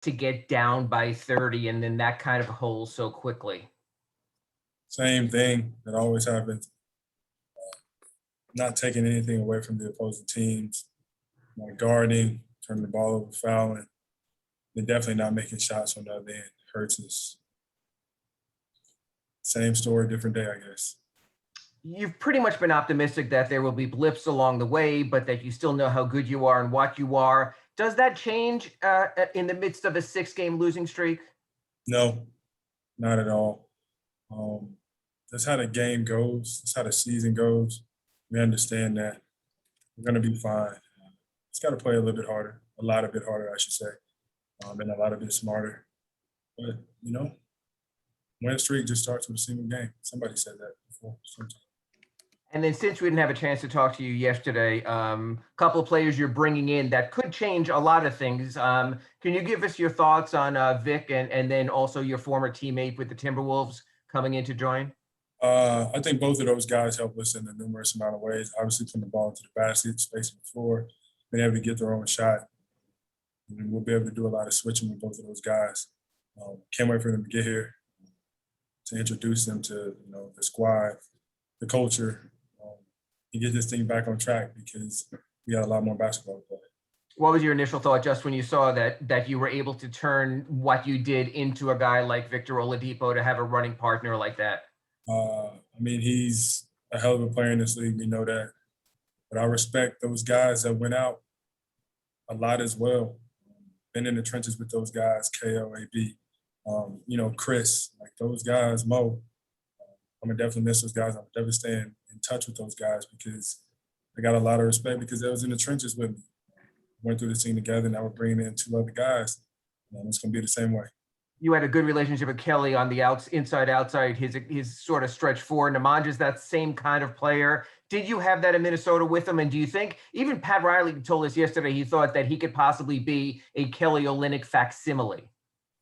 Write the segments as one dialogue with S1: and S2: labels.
S1: to get down by 30 and then that kind of hole so quickly?
S2: Same thing that always happens. Not taking anything away from the opposing teams, not guarding, turning the ball over, fouling. They're definitely not making shots on the other end. Hurts us. Same story, different day, I guess.
S1: You've pretty much been optimistic that there will be blips along the way, but that you still know how good you are and what you are. Does that change in the midst of a 6-game losing streak?
S2: No, not at all. That's how the game goes. That's how the season goes. We understand that. We're going to be fine. It's got to play a little bit harder, a lot of bit harder, I should say, and a lot of bit smarter. But, win streak just starts with a single game. Somebody said that before sometime.
S1: And then since we didn't have a chance to talk to you yesterday, couple of players you're bringing in that could change a lot of things. Can you give us your thoughts on Vic and then also your former teammate with the Timberwolves coming in to join?
S2: I think both of those guys help us in a numerous amount of ways. Obviously, putting the ball into the basket, spacing the floor, being able to get their own shot. And we'll be able to do a lot of switching with both of those guys. Can't wait for them to get here, to introduce them to the squad, the culture, and get this thing back on track because we got a lot more basketball to play.
S1: What was your initial thought just when you saw that you were able to turn what you did into a guy like Victor Oladipo to have a running partner like that?
S2: He's a hell of a player in this league. We know that. But I respect those guys that went out a lot as well. Been in the trenches with those guys, KO, AB, Chris, like those guys, Mo. I'm going to definitely miss those guys. I'm definitely staying in touch with those guys because I got a lot of respect because they was in the trenches with me. Went through the team together, and now we're bringing in 2 other guys. And it's going to be the same way.
S1: You had a good relationship with Kelly on the inside, his sort of stretch four. Nemanja's that same kind of player. Did you have that in Minnesota with him? And do you think, even Pat Riley told us yesterday, he thought that he could possibly be a Kelly Olynyk facsimile?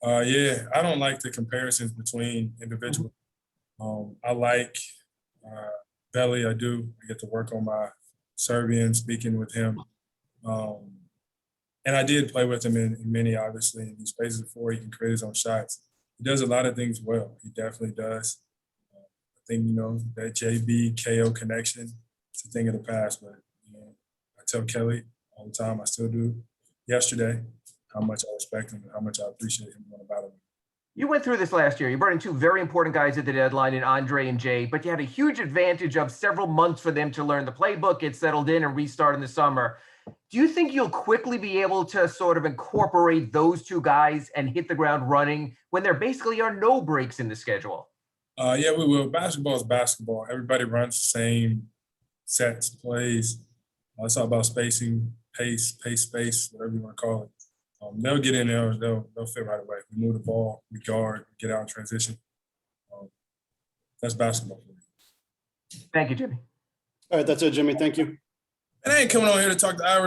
S2: Yeah, I don't like the comparisons between individuals. I like Belly, I do. I get to work on my Serbian, speaking with him. And I did play with him in many, obviously, in these spaces before. He can create his own shots. He does a lot of things well. He definitely does. I think, that JB KO connection, it's a thing of the past. But, I tell Kelly all the time, I still do yesterday, how much I respect him and how much I appreciate him going about him.
S1: You went through this last year. You brought in 2 very important guys at the deadline in Andre and Jay, but you had a huge advantage of several months for them to learn the playbook, get settled in, and restart in the summer. Do you think you'll quickly be able to sort of incorporate those 2 guys and hit the ground running when there basically are no breaks in the schedule?
S2: Yeah, we will. Basketball is basketball. Everybody runs the same sets, plays. It's all about spacing, pace, space, whatever you want to call it. They'll get in there. They'll fit right away. We move the ball, we guard, we get out in transition. That's basketball for me.
S1: Thank you, Jimmy.
S3: All right, that's it, Jimmy. Thank you.
S2: And I ain't coming on here to talk to Ira.